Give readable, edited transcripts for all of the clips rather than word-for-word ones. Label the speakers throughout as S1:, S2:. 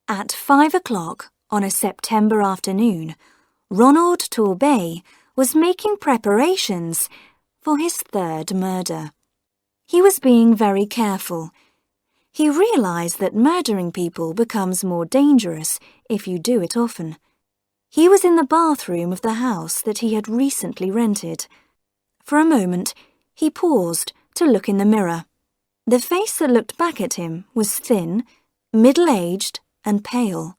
S1: At 5 o'clock on a September afternoon, Ronald Torbay was making preparations for his third murder. He was being very careful. He realized that murdering people becomes more dangerous if you do it often. He was in the bathroom of the house that he had recently rented. For a moment, he paused to look in the mirror. The face that looked back at him was thin, middle-aged, and pale.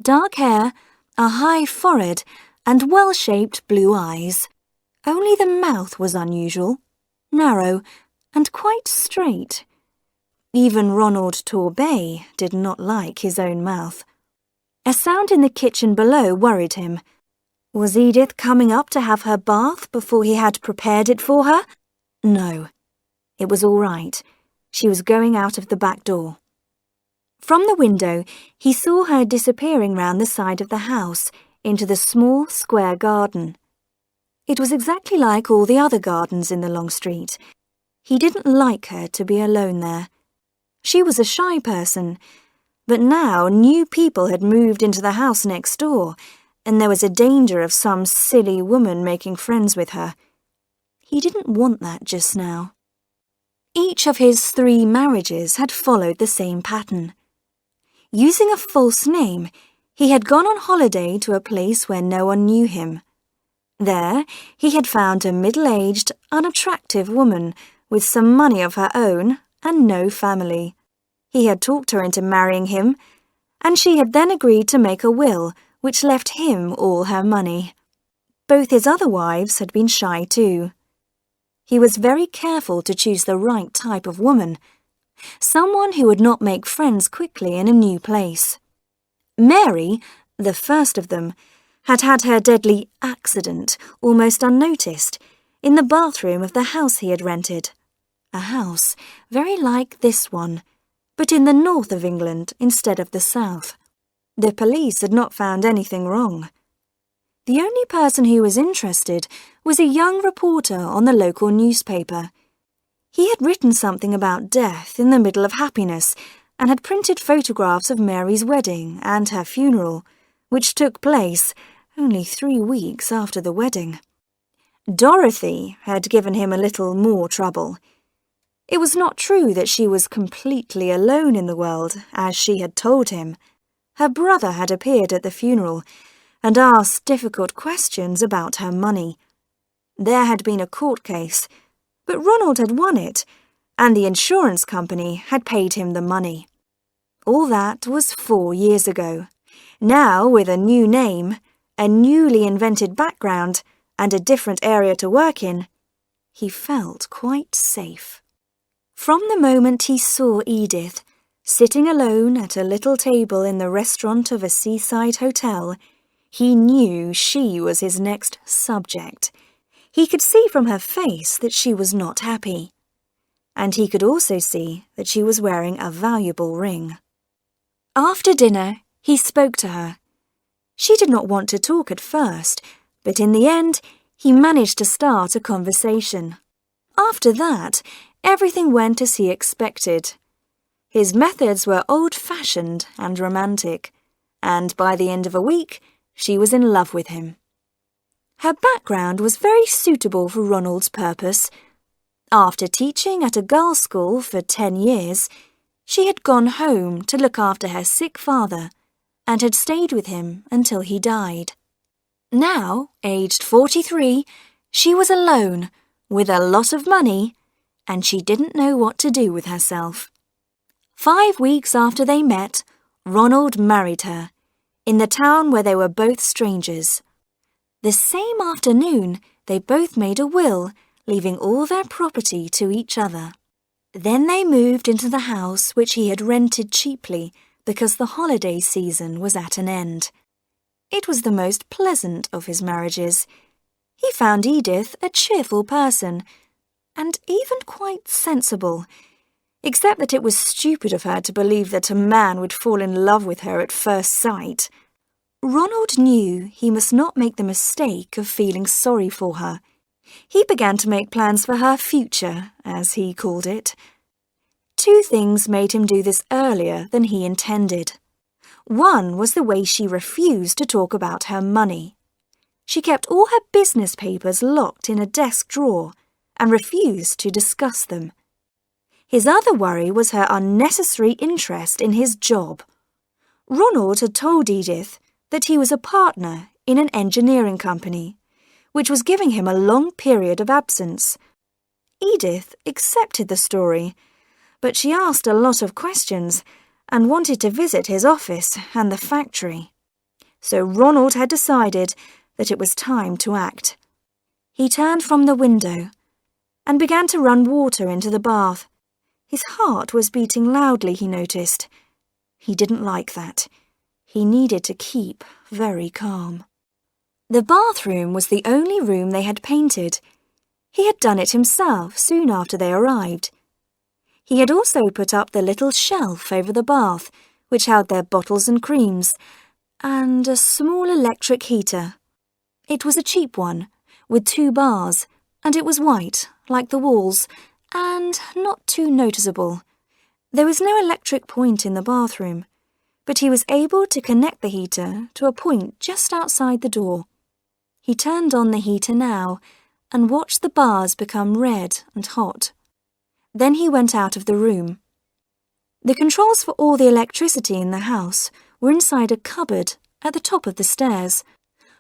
S1: Dark hair, a high forehead, and well-shaped blue eyes. Only the mouth was unusual, narrow, and quite straight. Even Ronald Torbay did not like his own mouth. A sound in the kitchen below worried him. Was Edith coming up to have her bath before he had prepared it for her? No. It was all right. She was going out of the back door. From the window, he saw her disappearing round the side of the house into the small square garden. It was exactly like all the other gardens in the long street. He didn't like her to be alone there. She was a shy person, but now new people had moved into the house next door, and there was a danger of some silly woman making friends with her. He didn't want that just now. Each of his 3 marriages had followed the same pattern. Using a false name, he had gone on holiday to a place where no one knew him. There, he had found a middle-aged, unattractive woman with some money of her own and no family. He had talked her into marrying him, and she had then agreed to make a will which left him all her money. Both his other wives had been shy too. He was very careful to choose the right type of woman, someone who would not make friends quickly in a new place. Mary, the first of them, had had her deadly accident almost unnoticed in the bathroom of the house he had rented. A house very like this one, but in the north of England instead of the south. The police had not found anything wrong. The only person who was interested was a young reporter on the local newspaper. He had written something about death in the middle of happiness and had printed photographs of Mary's wedding and her funeral, which took place only 3 weeks after the wedding. Dorothy had given him a little more trouble. It was not true that she was completely alone in the world, as she had told him. Her brother had appeared at the funeral and asked difficult questions about her money. There had been a court case, but Ronald had won it, and the insurance company had paid him the money. All that was 4 years ago. Now, with a new name, a newly invented background, and a different area to work in, he felt quite safe. From the moment he saw Edith, sitting alone at a little table in the restaurant of a seaside hotel, he knew she was his next subject. He could see from her face that she was not happy. And he could also see that she was wearing a valuable ring. After dinner, he spoke to her. She did not want to talk at first, but in the end, he managed to start a conversation. After that, everything went as he expected. His methods were old-fashioned and romantic, and by the end of a week, she was in love with him. Her background was very suitable for Ronald's purpose. After teaching at a girls' school for 10 years, she had gone home to look after her sick father and had stayed with him until he died. Now, aged 43, she was alone, with a lot of money, and she didn't know what to do with herself. 5 weeks after they met, Ronald married her, in the town where they were both strangers. The same afternoon, they both made a will, leaving all their property to each other. Then they moved into the house which he had rented cheaply because the holiday season was at an end. It was the most pleasant of his marriages. He found Edith a cheerful person, and even quite sensible, except that it was stupid of her to believe that a man would fall in love with her at first sight. Ronald knew he must not make the mistake of feeling sorry for her. He began to make plans for her future, as he called it. 2 things made him do this earlier than he intended. One was the way she refused to talk about her money. She kept all her business papers locked in a desk drawer and refused to discuss them. His other worry was her unnecessary interest in his job. Ronald had told Edith that he was a partner in an engineering company, which was giving him a long period of absence. Edith accepted the story, but she asked a lot of questions and wanted to visit his office and the factory. So Ronald had decided that it was time to act. He turned from the window and began to run water into the bath. His heart was beating loudly, he noticed. He didn't like that. He needed to keep very calm. The bathroom was the only room they had painted. He had done it himself soon after they arrived. He had also put up the little shelf over the bath, which held their bottles and creams, and a small electric heater. It was a cheap one, with 2 bars, and it was white, like the walls, and not too noticeable. There was no electric point in the bathroom, but he was able to connect the heater to a point just outside the door. He turned on the heater now and watched the bars become red and hot. Then he went out of the room. The controls for all the electricity in the house were inside a cupboard at the top of the stairs.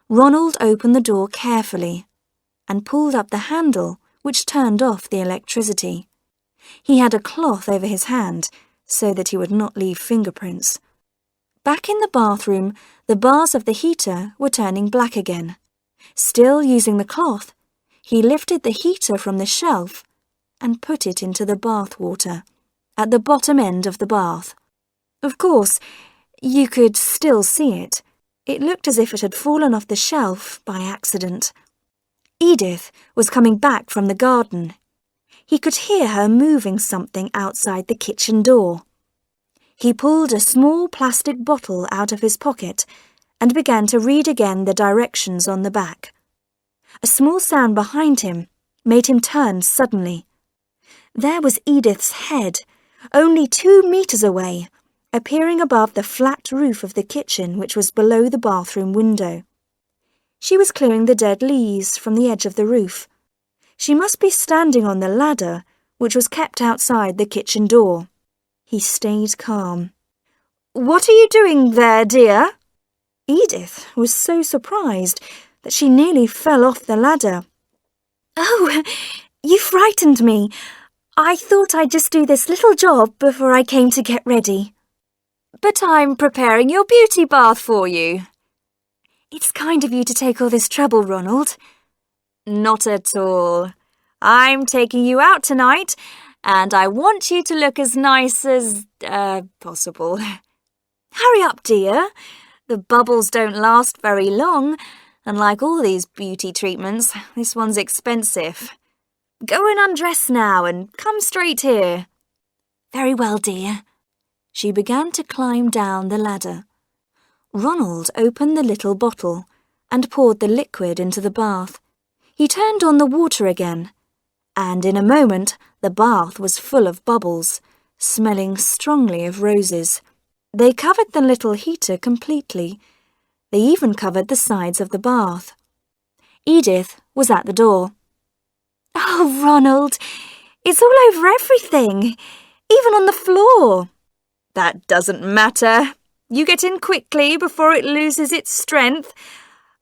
S1: Ronald opened the door carefully and pulled up the handle which turned off the electricity. He had a cloth over his hand so that he would not leave fingerprints. Back in the bathroom, the bars of the heater were turning black again. Still using the cloth, he lifted the heater from the shelf and put it into the bath water at the bottom end of the bath. Of course, you could still see it. It looked as if it had fallen off the shelf by accident. Edith was coming back from the garden. He could hear her moving something outside the kitchen door. He pulled a small plastic bottle out of his pocket and began to read again the directions on the back. A small sound behind him made him turn suddenly. There was Edith's head, only 2 meters away, appearing above the flat roof of the kitchen which was below the bathroom window. She was clearing the dead leaves from the edge of the roof. She must be standing on the ladder, which was kept outside the kitchen door. He stayed calm. "What are you doing there, dear?" Edith was so surprised that she nearly fell off the ladder. "Oh, you frightened me. I thought I'd just do this little job before I came to get ready." "But I'm preparing your beauty bath for you." "It's kind of you to take all this trouble, Ronald." "Not at all. I'm taking you out tonight, and I want you to look as nice as, possible." "Hurry up, dear. The bubbles don't last very long, and like all these beauty treatments, this one's expensive. Go and undress now and come straight here." "Very well, dear." She began to climb down the ladder. Ronald opened the little bottle and poured the liquid into the bath. He turned on the water again, and in a moment the bath was full of bubbles, smelling strongly of roses. They covered the little heater completely. They even covered the sides of the bath. Edith was at the door. "Oh, Ronald, it's all over everything, even on the floor." "That doesn't matter. You get in quickly before it loses its strength.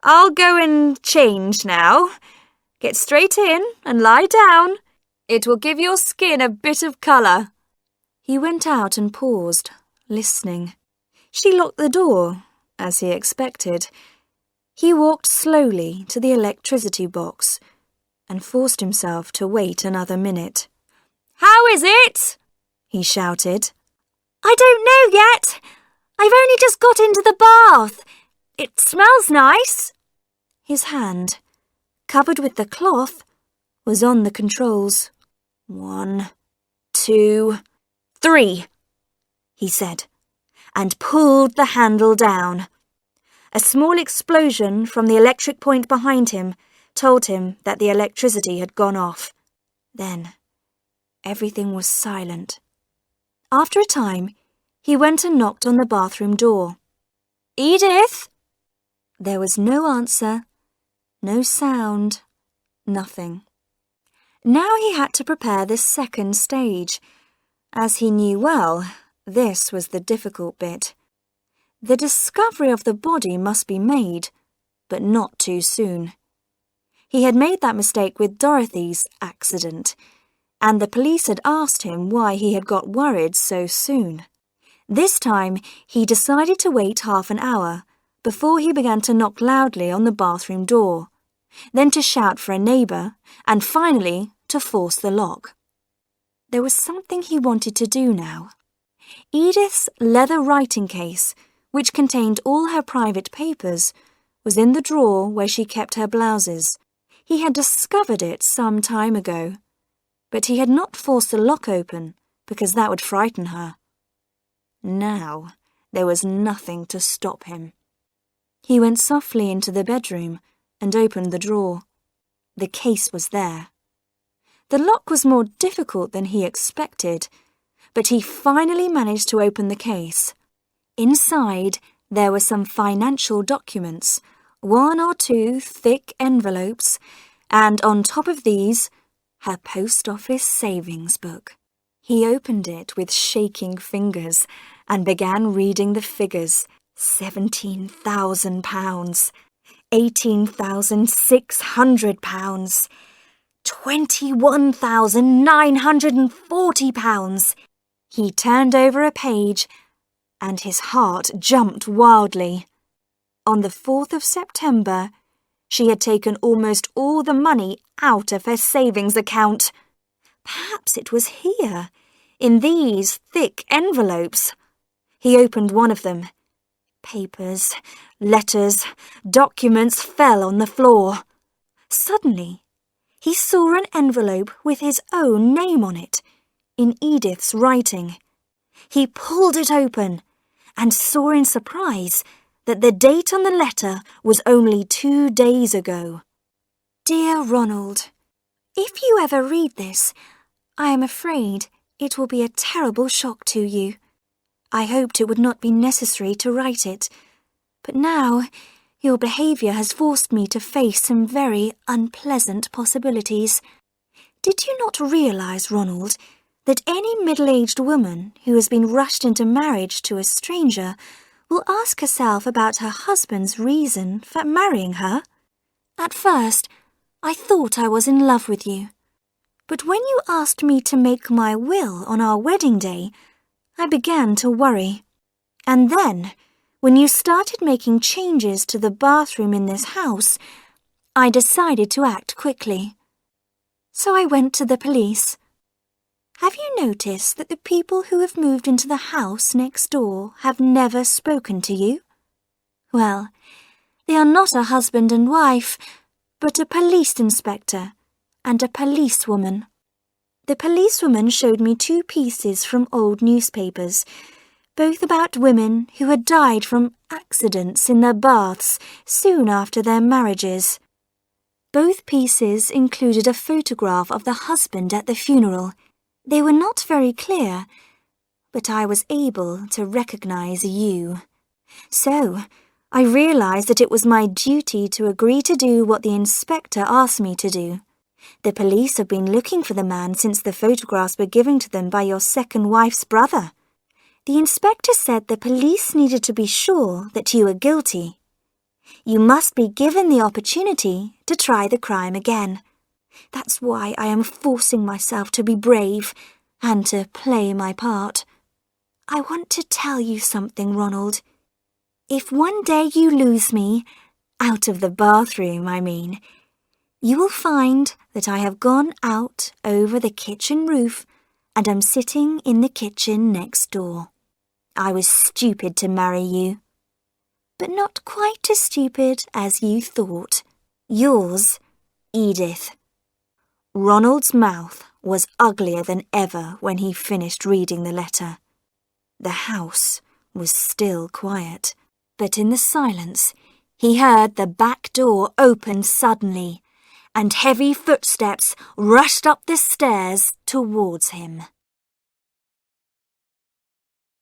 S1: I'll go and change now. Get straight in and lie down. It will give your skin a bit of colour." He went out and paused, listening. She locked the door, as he expected. He walked slowly to the electricity box and forced himself to wait another minute. "How is it?" he shouted. "I don't know yet. I've only just got into the bath. It smells nice." His hand, covered with the cloth, was on the controls. 1, 2, 3, he said, and pulled the handle down. A small explosion from the electric point behind him told him that the electricity had gone off. Then, everything was silent. After a time, he went and knocked on the bathroom door. Edith!" There was no answer, no sound, nothing. Now he had to prepare the second stage. As he knew well, this was the difficult bit. The discovery of the body must be made, but not too soon. He had made that mistake with Dorothy's accident, and the police had asked him why he had got worried so soon. This time, he decided to wait half an hour before he began to knock loudly on the bathroom door, then to shout for a neighbour, and finally to force the lock. There was something he wanted to do now. Edith's leather writing case, which contained all her private papers, was in the drawer where she kept her blouses. He had discovered it some time ago, but he had not forced the lock open because that would frighten her. Now there was nothing to stop him. He went softly into the bedroom and opened the drawer. The case was there. The lock was more difficult than he expected, but he finally managed to open the case. Inside, there were some financial documents, 1 or 2 thick envelopes, and on top of these, her post office savings book. He opened it with shaking fingers and began reading the figures. £17,000, £18,600, £21,940. He turned over a page, and his heart jumped wildly. On the 4th of September, she had taken almost all the money out of her savings account. Perhaps it was here, in these thick envelopes. He opened one of them. Papers, letters, documents fell on the floor. Suddenly, he saw an envelope with his own name on it, in Edith's writing. He pulled it open and saw in surprise that the date on the letter was only 2 days ago. Dear Ronald, if you ever read this, I am afraid it will be a terrible shock to you. I hoped it would not be necessary to write it, but now your behaviour has forced me to face some very unpleasant possibilities. Did you not realise, Ronald, that any middle-aged woman who has been rushed into marriage to a stranger will ask herself about her husband's reason for marrying her? At first, I thought I was in love with you, but when you asked me to make my will on our wedding day, I began to worry. And then, when you started making changes to the bathroom in this house, I decided to act quickly. So I went to the police. Have you noticed that the people who have moved into the house next door have never spoken to you? Well, they are not a husband and wife, but a police inspector and a policewoman. The policewoman showed me 2 pieces from old newspapers, both about women who had died from accidents in their baths soon after their marriages. Both pieces included a photograph of the husband at the funeral. They were not very clear, but I was able to recognize you. So, I realized that it was my duty to agree to do what the inspector asked me to do. The police have been looking for the man since the photographs were given to them by your second wife's brother. The inspector said the police needed to be sure that you were guilty. You must be given the opportunity to try the crime again. That's why I am forcing myself to be brave and to play my part. I want to tell you something, Ronald. If one day you lose me, out of the bathroom, I mean, you will find that I have gone out over the kitchen roof and am sitting in the kitchen next door. I was stupid to marry you, but not quite as stupid as you thought. Yours, Edith. Ronald's mouth was uglier than ever when he finished reading the letter. The house was still quiet, but in the silence he heard the back door open suddenly, and heavy footsteps rushed up the stairs towards him.